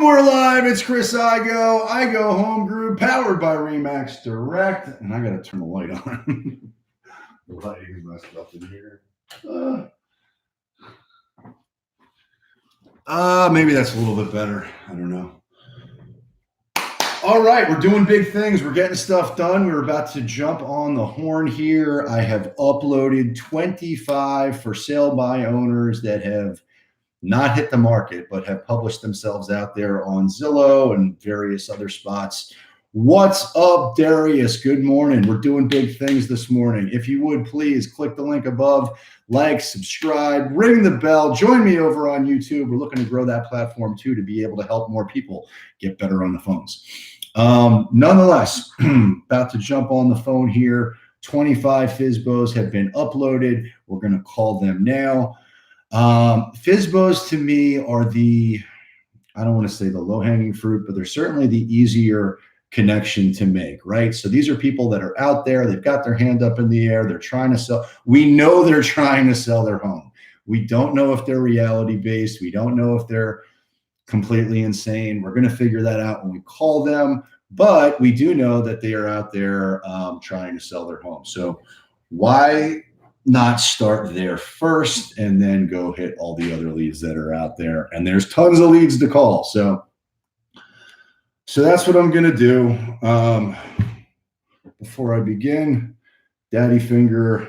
we're live. It's Chris Igoe. Igoe Home Group, powered by Remax Direct. And I got to turn the light on. The lighting is messed up in here. Maybe that's a little bit better. I don't know. All right, we're doing big things. We're getting stuff done. We're about to jump on the horn here. I have uploaded 25 for sale by owners that have not hit the market, but have published themselves out there on Zillow and various other spots. What's up, Darius? Good morning. We're doing big things this morning. If you would, please click the link above, like, subscribe, ring the bell, join me over on YouTube. We're looking to grow that platform too, to be able to help more people get better on the phones. Nonetheless, about to jump on the phone here. 25 FSBOs have been uploaded. We're going to call them now. FSBOs to me are I don't want to say the low-hanging fruit, but they're certainly the easier connection to make, right? So these are people that are out there, they've got their hand up in the air, they're trying to sell. We know they're trying to sell their home. We don't know if they're reality-based. We don't know if they're completely insane. We're going to figure that out when we call them, but we do know that they are out there trying to sell their home. So why not start there first and then go hit all the other leads that are out there? And there's tons of leads to call. So that's what I'm going to do. Before I begin, Daddy Finger,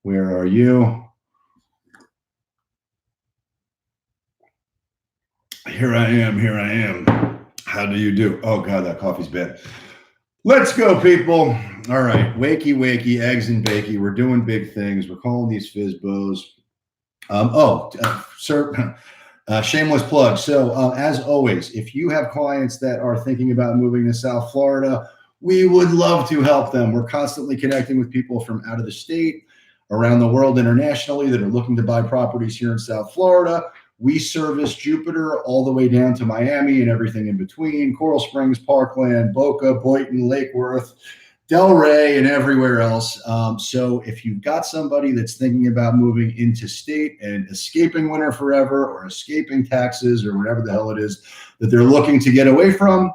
where are you? Here I am. How do you do? Oh God, that coffee's bad. Let's go, people. All right, wakey, eggs and bakey. We're doing big things. We're calling these FSBOs. Sir, shameless plug. So as always, if you have clients that are thinking about moving to South Florida, we would love to help them. We're constantly connecting with people from out of the state, around the world, internationally, that are looking to buy properties here in South Florida. We service Jupiter all the way down to Miami and everything in between, Coral Springs, Parkland, Boca, Boynton, Lake Worth, Delray, and everywhere else. So if you've got somebody that's thinking about moving into state and escaping winter forever, or escaping taxes, or whatever the hell it is that they're looking to get away from,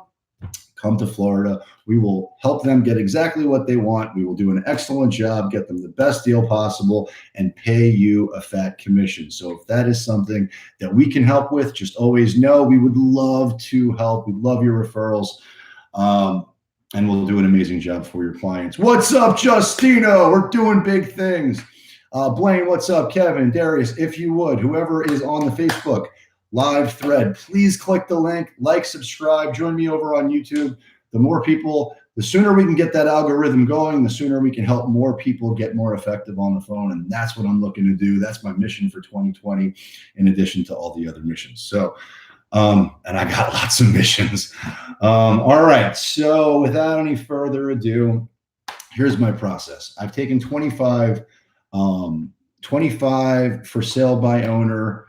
come to Florida. We will help them get exactly what they want. We will do an excellent job, get them the best deal possible, and pay you a fat commission. So if that is something that we can help with, just always know we would love to help. We love your referrals. And we'll do an amazing job for your clients. What's up, Justino? We're doing big things. Blaine, what's up? Kevin, Darius, if you would, whoever is on the Facebook live thread, please click the link, like, subscribe, join me over on YouTube. The more people, the sooner we can get that algorithm going, the sooner we can help more people get more effective on the phone. And that's what I'm looking to do. That's my mission for 2020, in addition to all the other missions. So, and I got lots of missions. All right. So without any further ado, here's my process. I've taken 25 for sale by owner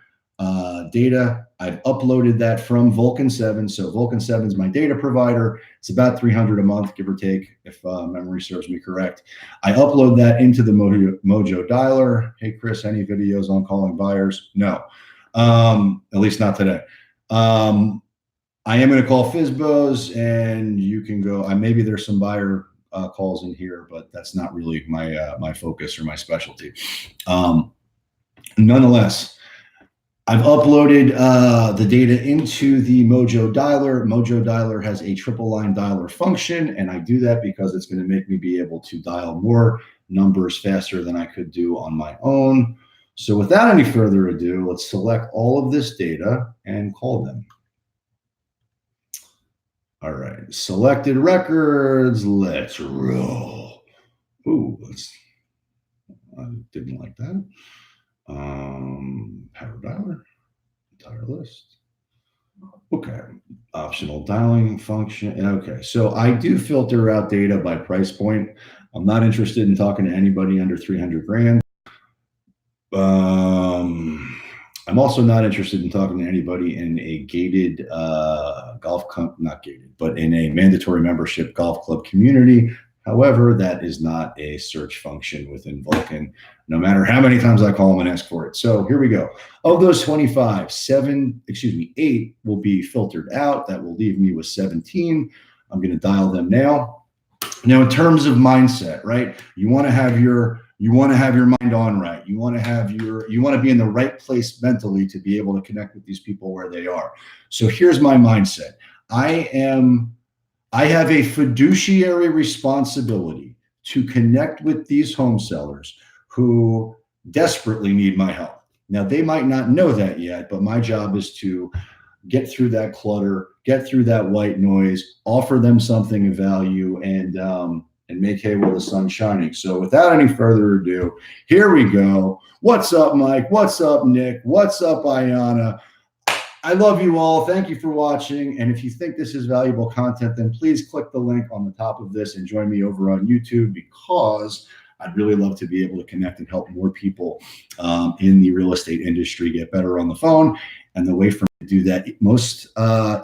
data. I've uploaded that from Vulcan 7. So Vulcan 7 is my data provider. It's about $300 a month, give or take, if memory serves me correct. I upload that into the Mojo Dialer. Hey, Chris, any videos on calling buyers? No, at least not today. I am going to call FSBOs, and you can go. Maybe there's some buyer calls in here, but that's not really my focus or my specialty. Nonetheless, I've uploaded the data into the Mojo Dialer. Mojo Dialer has a triple line dialer function, and I do that because it's going to make me be able to dial more numbers faster than I could do on my own. So without any further ado, let's select all of this data and call them. All right, selected records. Let's roll. Ooh, I didn't like that. Power dialer, entire list. Okay, optional dialing function. Okay, so I do filter out data by price point. I'm not interested in talking to anybody under 300 grand. I'm also not interested in talking to anybody in a gated golf club, not gated, but in a mandatory membership golf club community. However, that is not a search function within Vulcan, no matter how many times I call them and ask for it. So here we go. Of those 25, 8 will be filtered out. That will leave me with 17. I'm going to dial them now. Now, in terms of mindset, right? You want to have your mind on right. You want to be in the right place mentally to be able to connect with these people where they are. So here's my mindset. I have a fiduciary responsibility to connect with these home sellers who desperately need my help. Now, they might not know that yet, but my job is to get through that clutter, get through that white noise, offer them something of value, and make hay while the sun's shining. So without any further ado, here we go. What's up, Mike? What's up, Nick? What's up, Ayana? I love you all. Thank you for watching. And if you think this is valuable content, then please click the link on the top of this and join me over on YouTube, because I'd really love to be able to connect and help more people in the real estate industry get better on the phone. And the way for me to do that most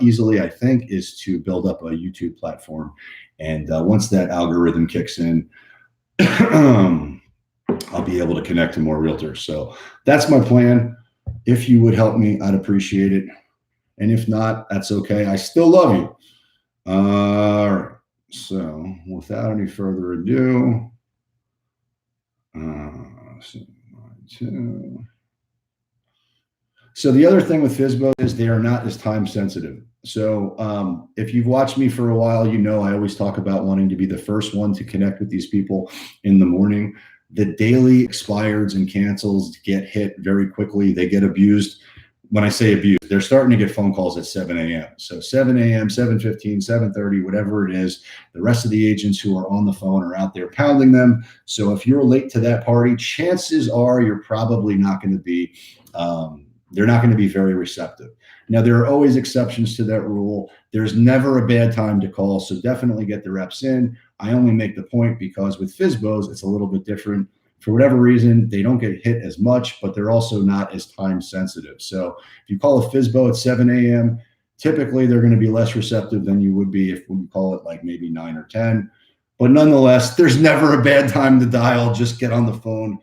easily, I think, is to build up a YouTube platform. And once that algorithm kicks in, I'll be able to connect to more realtors. So that's my plan. If you would help me, I'd appreciate it. And if not, that's okay. I still love you. All right. So without any further ado, so the other thing with FSBO is they are not as time sensitive. So if you've watched me for a while, you know I always talk about wanting to be the first one to connect with these people in the morning. The daily expireds and cancels get hit very quickly. They get abused. When I say abused, they're starting to get phone calls at 7 a.m. So 7 a.m., 7:15, 7:30, whatever it is, the rest of the agents who are on the phone are out there pounding them. So if you're late to that party, chances are you're probably not going to be, they're not going to be very receptive. Now, there are always exceptions to that rule. There's never a bad time to call, so definitely get the reps in. I only make the point because with FSBOs, it's a little bit different. For whatever reason, they don't get hit as much, but they're also not as time sensitive. So if you call a FSBO at 7 a.m., typically they're going to be less receptive than you would be if we call it like maybe 9 or 10. But nonetheless, there's never a bad time to dial. Just get on the phone,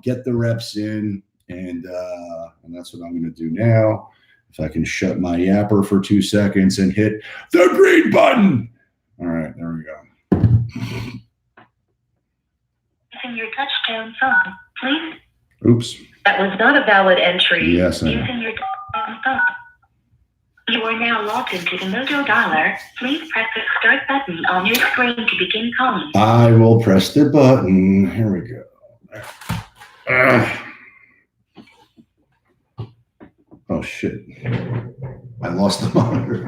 get the reps in, and that's what I'm going to do now. If I can shut my yapper for 2 seconds and hit the green button. All right, there we go. Using your touchtone phone, please. Oops. That was not a valid entry. Yes, I know. Using your touchtone phone. You are now logged into the Mojo dialer. Please press the start button on your screen to begin calling. I will press the button. Here we go. Oh, shit. I lost the monitor.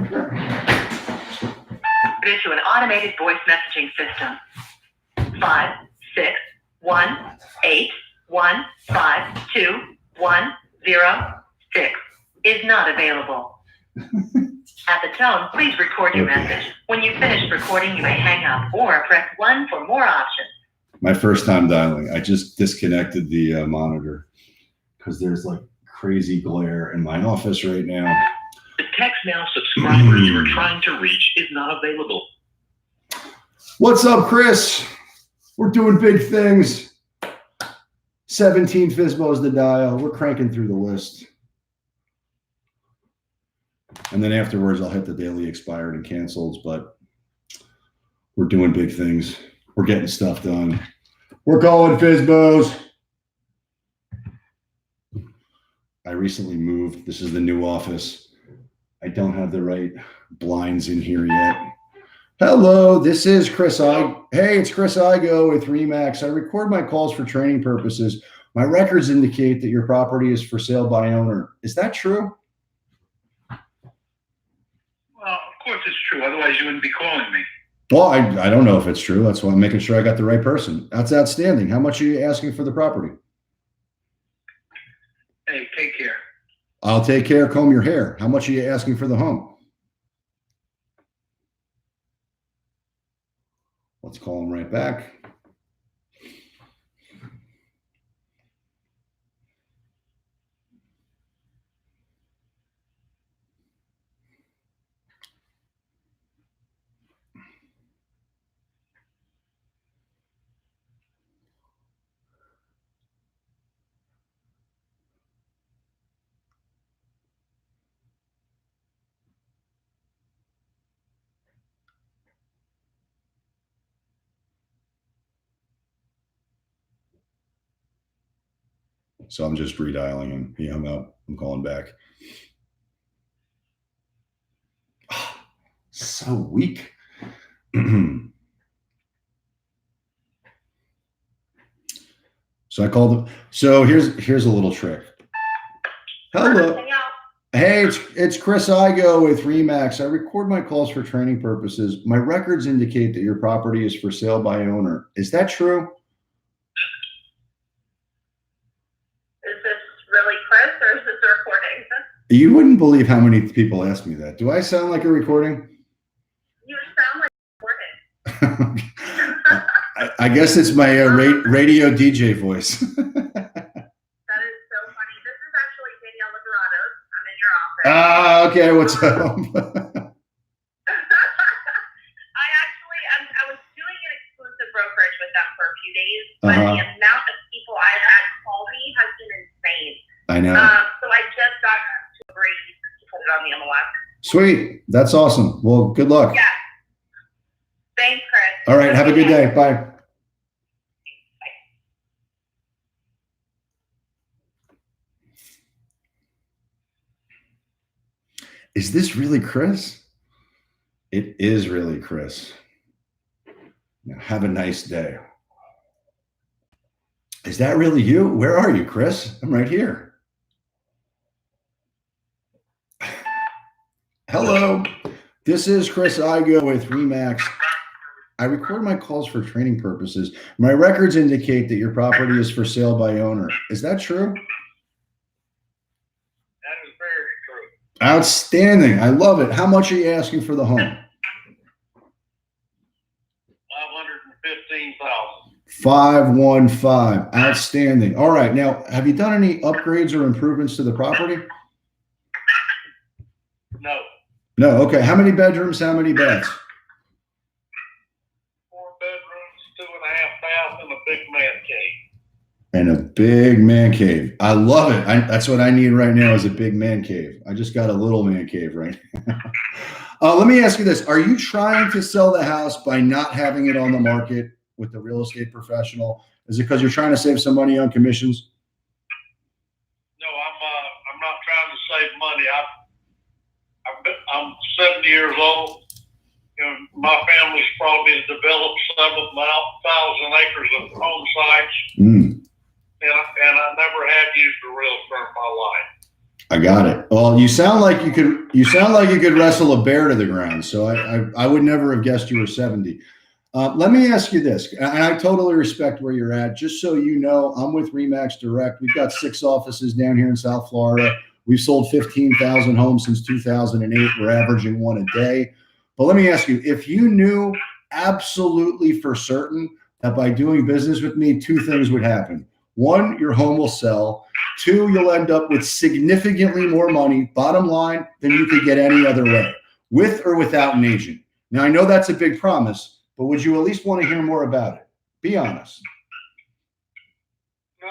Due to an automated voice messaging system. 56181521006 is not available. At the tone, please record your message. When you finish recording, you may hang up or press 1 for more options. My first time dialing. I just disconnected the monitor because there's like crazy glare in my office right now. The text now subscriber you are trying to reach is not available. What's up, Chris? We're doing big things. 17 FSBOs to dial. We're cranking through the list. And then afterwards, I'll hit the daily expired and cancels, but we're doing big things. We're getting stuff done. We're calling FSBOs. I recently moved. This is the new office. I don't have the right blinds in here yet. Hello, this is Chris Igoe. Hey, it's Chris Igoe with Remax. I record my calls for training purposes. My records indicate that your property is for sale by owner. Is that true? Well, of course it's true. Otherwise, you wouldn't be calling me. Well, I don't know if it's true. That's why I'm making sure I got the right person. That's outstanding. How much are you asking for the property? Hey, take care. I'll take care. Comb your hair. How much are you asking for the home? Let's call him right back. So I'm just redialing him. He hung up. I'm calling back. Oh, so weak. So I called him. So here's a little trick. Hello. Hey, it's Chris Igoe with Remax. I record my calls for training purposes. My records indicate that your property is for sale by owner. Is that true? Is this really Chris or is this a recording? You wouldn't believe how many people ask me that. Do I sound like a recording? You sound like a recording. I guess it's my radio DJ voice. That is so funny. This is actually Danielle Liberato. I'm in your office. Ah, okay. What's up? I was doing an exclusive brokerage with them for a few days, but the amount of people I've had call me has been insane. I know. So I just got to agree to put it on the MLS. Sweet. That's awesome. Well, good luck. Yeah. Thanks, Chris. All right. Have a good day. Bye. Is this really Chris? It is really Chris. Now, have a nice day. Is that really you? Where are you, Chris? I'm right here. Hello. This is Chris Igoe with Remax. I record my calls for training purposes. My records indicate that your property is for sale by owner. Is that true? Outstanding. I love it. How much are you asking for the home? $515,000. 515. Outstanding. All right. Now, have you done any upgrades or improvements to the property? No. No. Okay. How many bedrooms? How many baths? 4 bedrooms, 2.5 baths, and a big man cave. And a big man cave. I love it. That's what I need right now is a big man cave. I just got a little man cave right now. Let me ask you this. Are you trying to sell the house by not having it on the market with the real estate professional? Is it because you're trying to save some money on commissions? No, I'm not trying to save money. I'm 70 years old. And my family's probably developed 7,000 acres of home sites. And I never have used a realtor in my life. I got it. Well, you sound like you could wrestle a bear to the ground. So I would never have guessed you were 70. Let me ask you this, and I totally respect where you're at. Just so you know, I'm with Remax Direct. We've got 6 offices down here in South Florida. We've sold 15,000 homes since 2008. We're averaging 1 a day. But let me ask you, if you knew absolutely for certain that by doing business with me, 2 things would happen. 1, your home will sell. 2, you'll end up with significantly more money, bottom line, than you could get any other way, with or without an agent. Now, I know that's a big promise, but would you at least want to hear more about it? Be honest. No.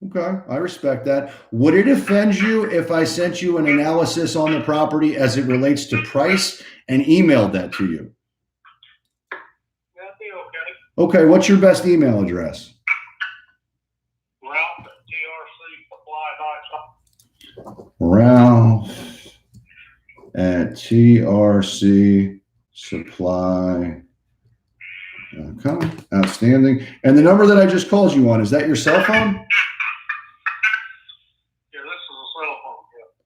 Okay, I respect that. Would it offend you if I sent you an analysis on the property as it relates to price and emailed that to you? That'd be okay. Okay, what's your best email address? Ralph at trcsupply.com. Outstanding. And the number that I just called you on, is that your cell phone? Yeah, this is a cell phone.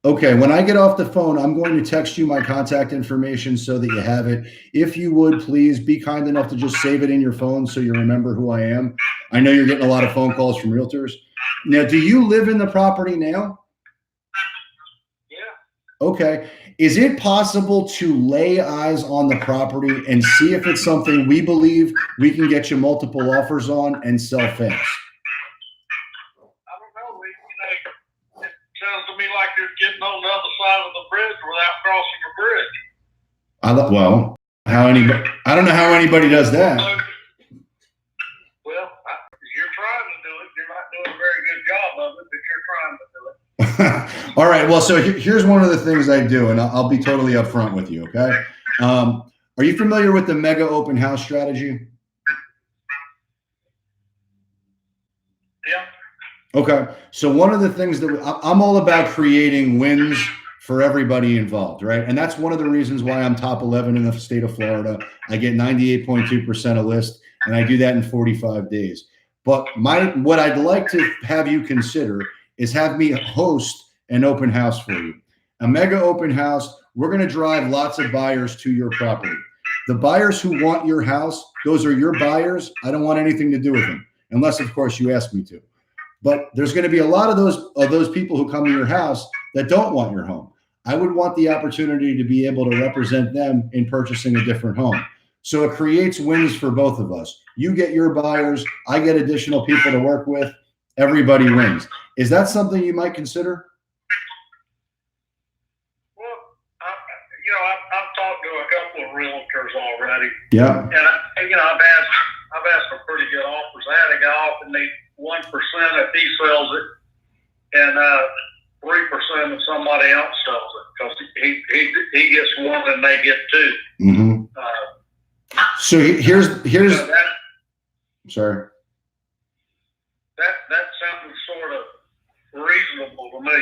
Yeah. Okay, when I get off the phone, I'm going to text you my contact information so that you have it. If you would, please be kind enough to just save it in your phone so you remember who I am. I know you're getting a lot of phone calls from realtors. Now, do you live in the property now? Okay. Is it possible to lay eyes on the property and see if it's something we believe we can get you multiple offers on and sell fast? I don't know. It sounds to me like you're getting on the other side of the bridge without crossing a bridge. I don't know how anybody does that. Well, you're trying to do it. You're not doing a very good job of it, but you're trying to do it. All right. Well, so here's one of the things I do, and I'll be totally upfront with you. Okay. Are you familiar with the mega open house strategy? Yeah. Okay. So one of the things that I'm all about creating wins for everybody involved, right? And that's one of the reasons why I'm top 11 in the state of Florida. I get 98.2% a list, and I do that in 45 days. But what I'd like to have you consider is have me host an open house for you. A mega open house. We're going to drive lots of buyers to your property. The buyers who want your house, those are your buyers. I don't want anything to do with them, unless, of course, you ask me to. But there's going to be a lot of those people who come to your house that don't want your home. I would want the opportunity to be able to represent them in purchasing a different home. So it creates wins for both of us. You get your buyers, I get additional people to work with. Everybody wins. Is that something you might consider? Well, I've talked to a couple of realtors already. Yeah. And I've asked for pretty good offers. I had a guy offer me 1% if he sells it, and 3% if somebody else sells it, because he gets one and they get two. Mm-hmm. So here's sorry. That sounds sort of reasonable to me.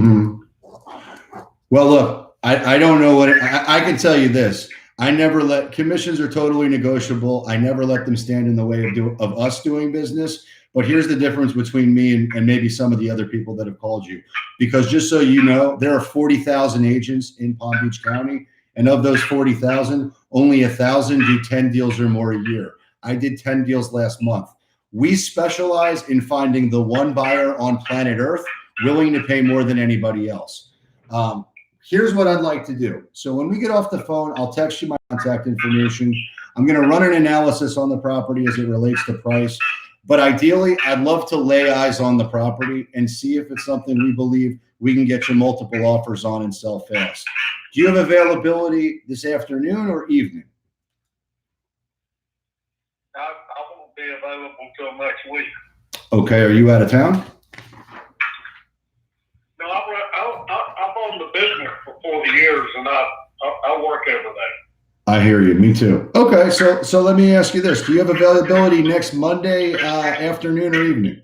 Mm-hmm. Well, look, I don't know what I can tell you this. I never let commissions are totally negotiable. I never let them stand in the way of us doing business. But here's the difference between me and maybe some of the other people that have called you. Because just so you know, there are 40,000 agents in Palm Beach County. And of those 40,000, only 1,000 do 10 deals or more a year. I did 10 deals last month. We specialize in finding the one buyer on planet Earth willing to pay more than anybody else. Here's what I'd like to do. So when we get off the phone, I'll text you my contact information. I'm going to run an analysis on the property as it relates to price. But ideally, I'd love to lay eyes on the property and see if it's something we believe we can get you multiple offers on and sell fast. Do you have availability this afternoon or evening? I won't be available till next week. Okay. Are you out of town? No, I've owned the business for 40 years, and I work every day. I hear you. Me too. Okay. So let me ask you this. Do you have availability next Monday afternoon or evening?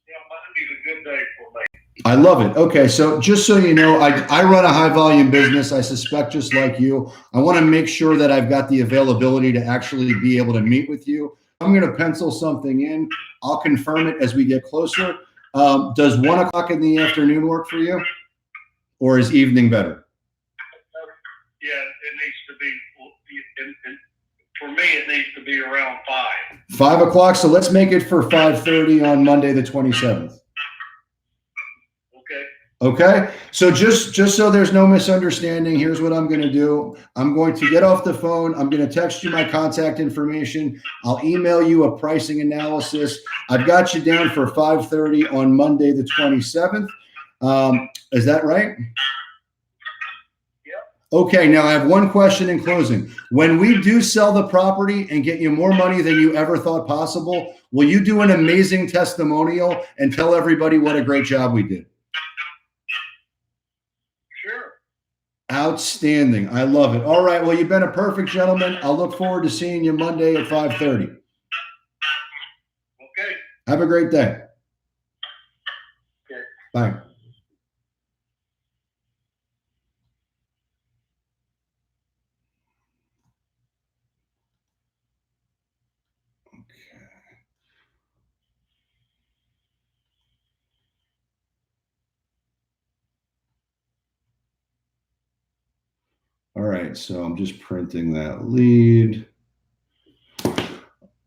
Yeah, Monday's a good day for me. I love it. Okay. So just so you know, I run a high volume business. I suspect just like you. I want to make sure that I've got the availability to actually be able to meet with you. I'm going to pencil something in. I'll confirm it as we get closer. Does 1 o'clock in the afternoon work for you, or is evening better? Yeah, it needs to be, for me, it needs to be around 5. 5 o'clock. So let's make it for 5:30 on Monday, the 27th. Okay. Okay. So just so there's no misunderstanding, here's what I'm going to do. I'm going to get off the phone. I'm going to text you my contact information. I'll email you a pricing analysis. I've got you down for 5:30 on Monday, the 27th. Is that right? Okay, now I have one question in closing. When we do sell the property and get you more money than you ever thought possible, will you do an amazing testimonial and tell everybody what a great job we did? Sure. Outstanding. I love it. All right, well, you've been a perfect gentleman. I'll look forward to seeing you Monday at 5:30. Okay. Have a great day. Okay. Bye. All right, so I'm just printing that lead.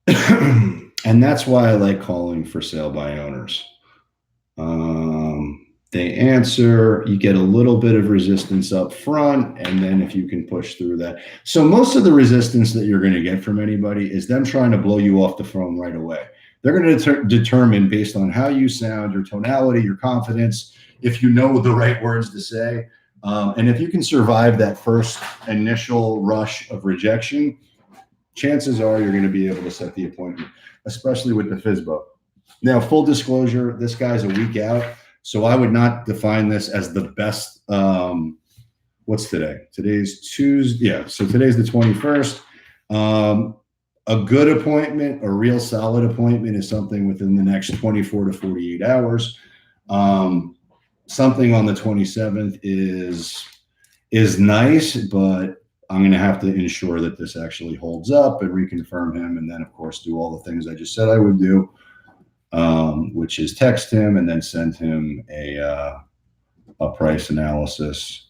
And that's why I like calling for sale by owners. They answer, you get a little bit of resistance up front, and then if you can push through that. So most of the resistance that you're going to get from anybody is them trying to blow you off the phone right away. They're going to determine based on how you sound, your tonality, your confidence, if you know the right words to say. And if you can survive that first initial rush of rejection, chances are you're going to be able to set the appointment, especially with the FSBO. Now, full disclosure, this guy's a week out, so I would not define this as the best. What's today? Today's Tuesday. Yeah, so today's the 21st. A good appointment, a real solid appointment, is something within the next 24 to 48 hours. Something on the 27th is nice, but I'm going to have to ensure that this actually holds up and reconfirm him, and then of course do all the things I just said I would do, which is text him and then send him a price analysis.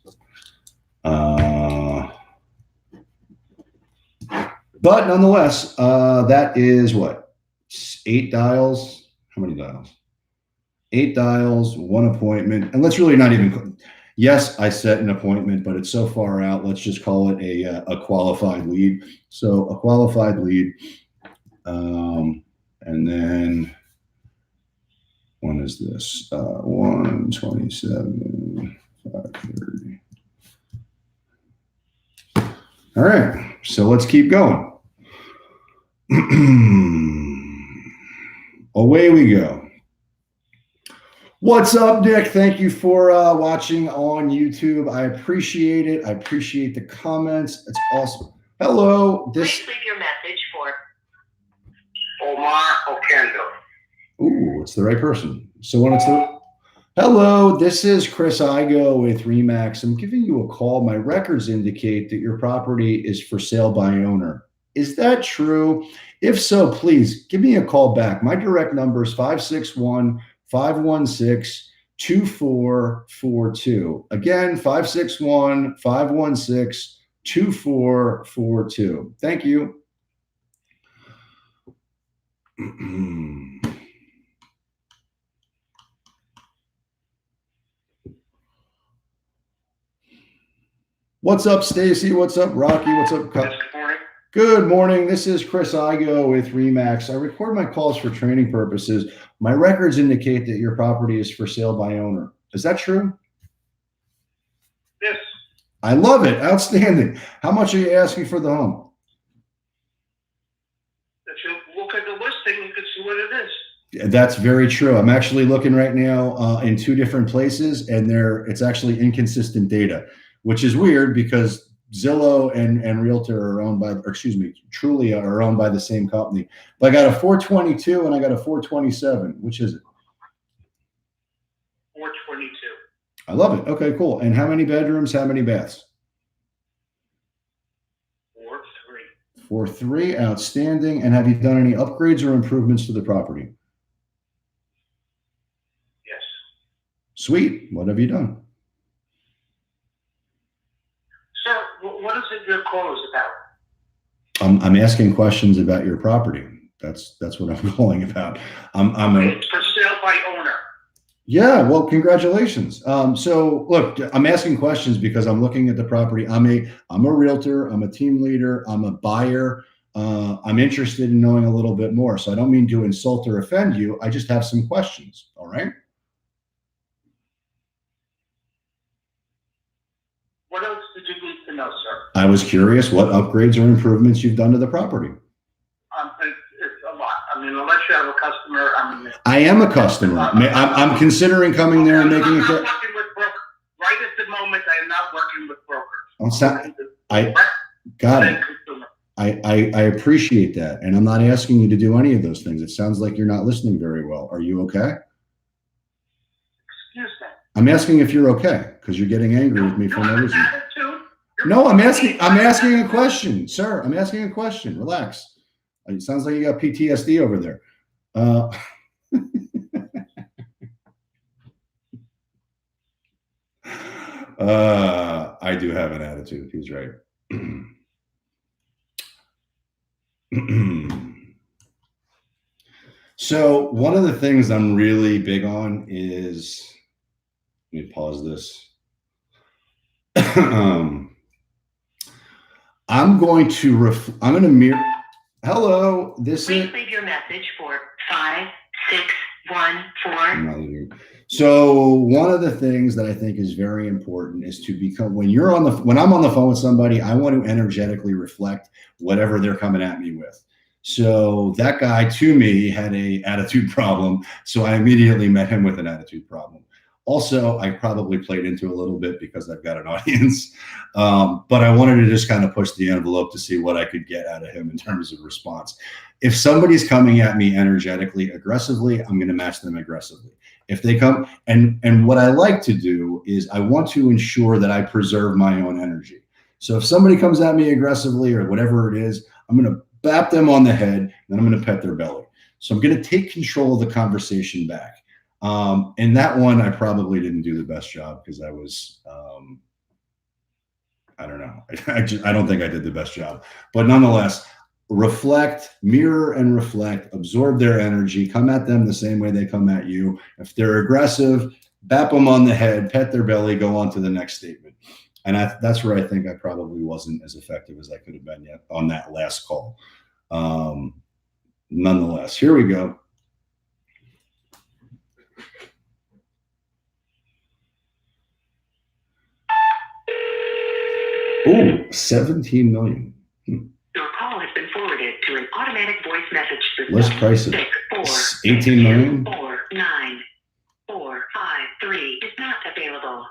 But nonetheless, that is what, 8 dials. How many dials? 8 dials, 1 appointment, and let's really not even. Yes, I set an appointment, but it's so far out. Let's just call it a qualified lead. So a qualified lead, and then when is this? 127, 530. All right, so let's keep going. Away we go. What's up, Nick? Thank you for watching on YouTube. I appreciate it. I appreciate the comments. It's awesome. Hello. Please leave your message for Omar Okendo. Ooh, it's the right person. So when it's the hello, this is Chris Igoe with Remax. I'm giving you a call. My records indicate that your property is for sale by owner. Is that true? If so, please give me a call back. My direct number is 561-516-2442. Again, 561-516-2442. Thank you. What's up, Stacy? What's up, Rocky? What's up? Good morning. Good morning. This is Chris Igoe with Remax. I record my calls for training purposes. My records indicate that your property is for sale by owner. Is that true? Yes. I love it. Outstanding. How much are you asking for the home? If you look at the listing, you can see what it is. That's very true. I'm actually looking right now in 2 different places, and it's actually inconsistent data, which is weird because Zillow and Realtor are owned by, or excuse me, Trulia are owned by the same company. But I got a 422 and I got a 427. Which is it? 422. I love it. Okay, cool. And how many bedrooms? How many baths? 4-3. 4-3. Outstanding. And have you done any upgrades or improvements to the property? Yes. Sweet. What have you done? Sir, what is it your call is about? I'm asking questions about your property. That's what I'm calling about. It's for sale by owner. Yeah, well, congratulations. So look, I'm asking questions because I'm looking at the property. I'm a realtor. I'm a team leader. I'm a buyer. I'm interested in knowing a little bit more. So I don't mean to insult or offend you. I just have some questions. All right. What else did you need to know, sir? I was curious what upgrades or improvements you've done to the property. It's a lot. I mean, unless you have a customer, I am a customer. I'm considering coming there and making I'm a. not working with brokers. Right at the moment, I am not working with brokers. I got it. I appreciate that, and I'm not asking you to do any of those things. It sounds like you're not listening very well. Are you okay? Excuse me. I'm asking if you're okay because you're getting angry with me for no reason. No, I'm asking a question, sir. I'm asking a question. Relax. It sounds like you got PTSD over there. I do have an attitude. He's right. So one of the things I'm really big on is, let me pause this. I'm going to mirror. Hello, Please leave your message for 5614. So one of the things that I think is very important is to become, when I'm on the phone with somebody, I want to energetically reflect whatever they're coming at me with. So that guy to me had a attitude problem. So I immediately met him with an attitude problem. Also, I probably played into a little bit because I've got an audience, but I wanted to just kind of push the envelope to see what I could get out of him in terms of response. If somebody's coming at me energetically, aggressively, I'm going to match them aggressively. If they come, and what I like to do is I want to ensure that I preserve my own energy. So if somebody comes at me aggressively or whatever it is, I'm going to bap them on the head, then I'm going to pet their belly. So I'm going to take control of the conversation back. And that one, I probably didn't do the best job because I was, I don't know. I don't think I did the best job, but nonetheless, reflect, mirror and reflect, absorb their energy, come at them the same way they come at you. If they're aggressive, bap them on the head, pet their belly, go on to the next statement. And that's where I think I probably wasn't as effective as I could have been yet on that last call. Nonetheless, here we go. Oh, 17 million. Your call has been forwarded to an automatic voice message system. List price of 18 million. 49453 is not available.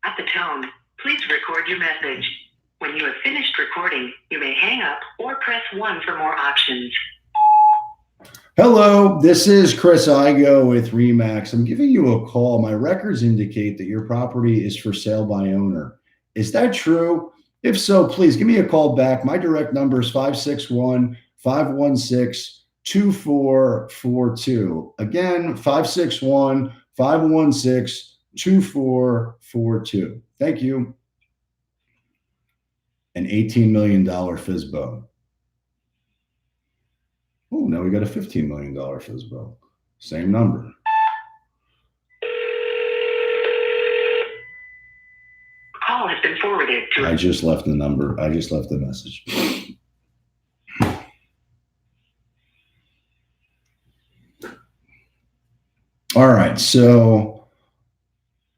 At the tone, please record your message. When you have finished recording, you may hang up or press 1 for more options. Hello, this is Chris Igoe with RE/MAX. I'm giving you a call. My records indicate that your property is for sale by owner. Is that true? If so, please give me a call back. My direct number is 561-516-2442. Again, 561-516-2442. Thank you. An $18 million FSBO. Oh, now we got a $15 million FSBO. Same number. Call has been forwarded to. I just left the number. I just left the message. All right. So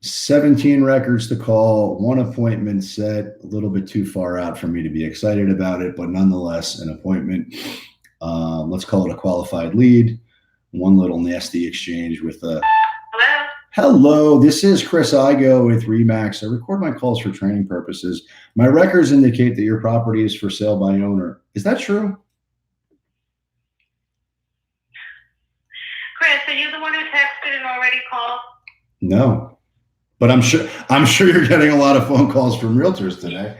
17 records to call, 1 appointment set, a little bit too far out for me to be excited about it, but nonetheless, an appointment. Let's call it a qualified lead. One little nasty exchange with a. Hello, this is Chris Igoe with RE/MAX. I record my calls for training purposes. My records indicate that your property is for sale by owner. Is that true? Chris, are you the one who texted and already called? No, but I'm sure you're getting a lot of phone calls from realtors today.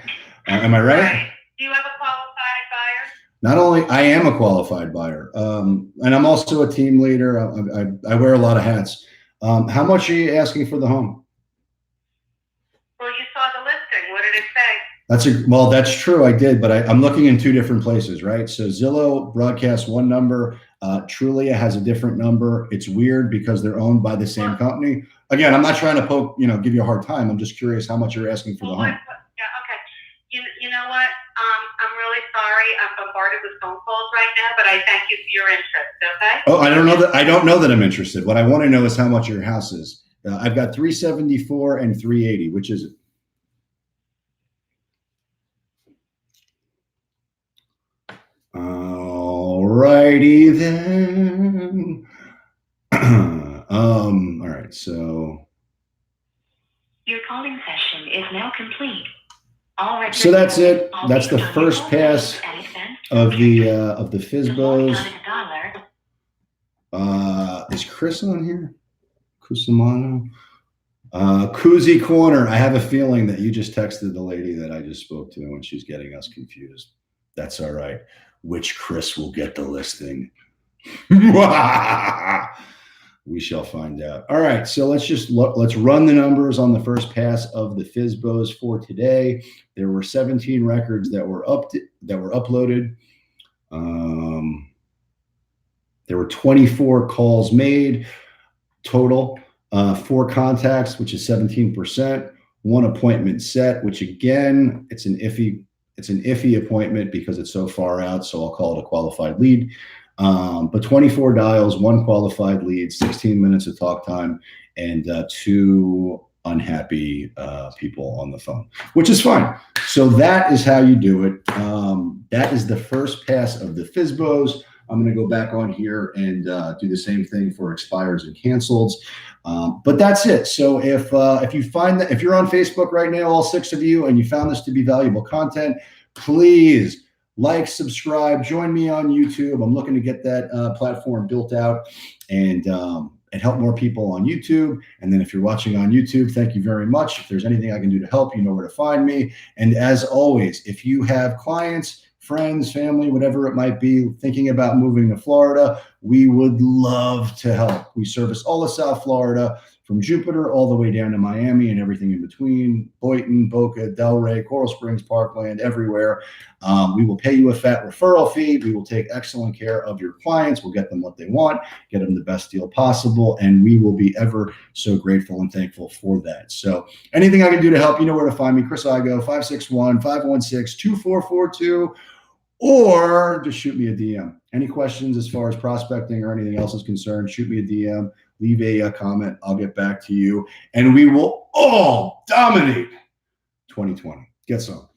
Am I right? Do you have a qualified buyer? Not only I am a qualified buyer, and I'm also a team leader. I wear a lot of hats. How much are you asking for the home? Well, you saw the listing. What did it say? That's true. I did, but I'm looking in 2 different places, right? So Zillow broadcasts one number. Trulia has a different number. It's weird because they're owned by the same company. Again, I'm not trying to give you a hard time. I'm just curious how much you're asking for the home. Yeah, okay. You know what? I'm really sorry. I'm bombarded with phone calls right now, but I thank you for your interest, okay? Oh, I don't know that I'm interested. What I want to know is how much your house is. I've got 374 and 380. Which is it? All righty then. All right, so. Your calling session is now complete. So that's it. That's the first pass of the FSBOs. Is Chris on here? Cusimano? Koozie Corner. I have a feeling that you just texted the lady that I just spoke to and she's getting us confused. That's all right. Which Chris will get the listing? We shall find out. All right, so let's run the numbers on the first pass of the FSBOs for today. There were 17 records that were uploaded. There were 24 calls made total. 4 contacts, which is 17%. 1 appointment set, which again, it's an iffy appointment because it's so far out. So I'll call it a qualified lead. But 24 dials, 1 qualified lead, 16 minutes of talk time, and 2 unhappy people on the phone, which is fine. So that is how you do it. That is the first pass of the FSBOs. I'm going to go back on here and do the same thing for expires and cancels. But that's it. So if you find that, if you're on Facebook right now, all 6 of you, and you found this to be valuable content, please like, subscribe, join me on YouTube. I'm looking to get that platform built out and help more people on YouTube. And then if you're watching on YouTube, thank you very much. If there's anything I can do to help, you know where to find me. And as always, if you have clients, friends, family, whatever it might be, thinking about moving to Florida, we would love to help. We service all of South Florida, from Jupiter all the way down to Miami and everything in between, Boynton, Boca, Delray, Coral Springs, Parkland, everywhere. We will pay you a FAT referral fee. We will take excellent care of your clients. We'll get them what they want, get them the best deal possible, and we will be ever so grateful and thankful for that. So anything I can do to help, you know where to find me. Chris Igoe, 561-516-2442, or just shoot me a DM. Any questions as far as prospecting or anything else is concerned, shoot me a DM. Leave a comment. I'll get back to you, and we will all dominate 2020. Get some.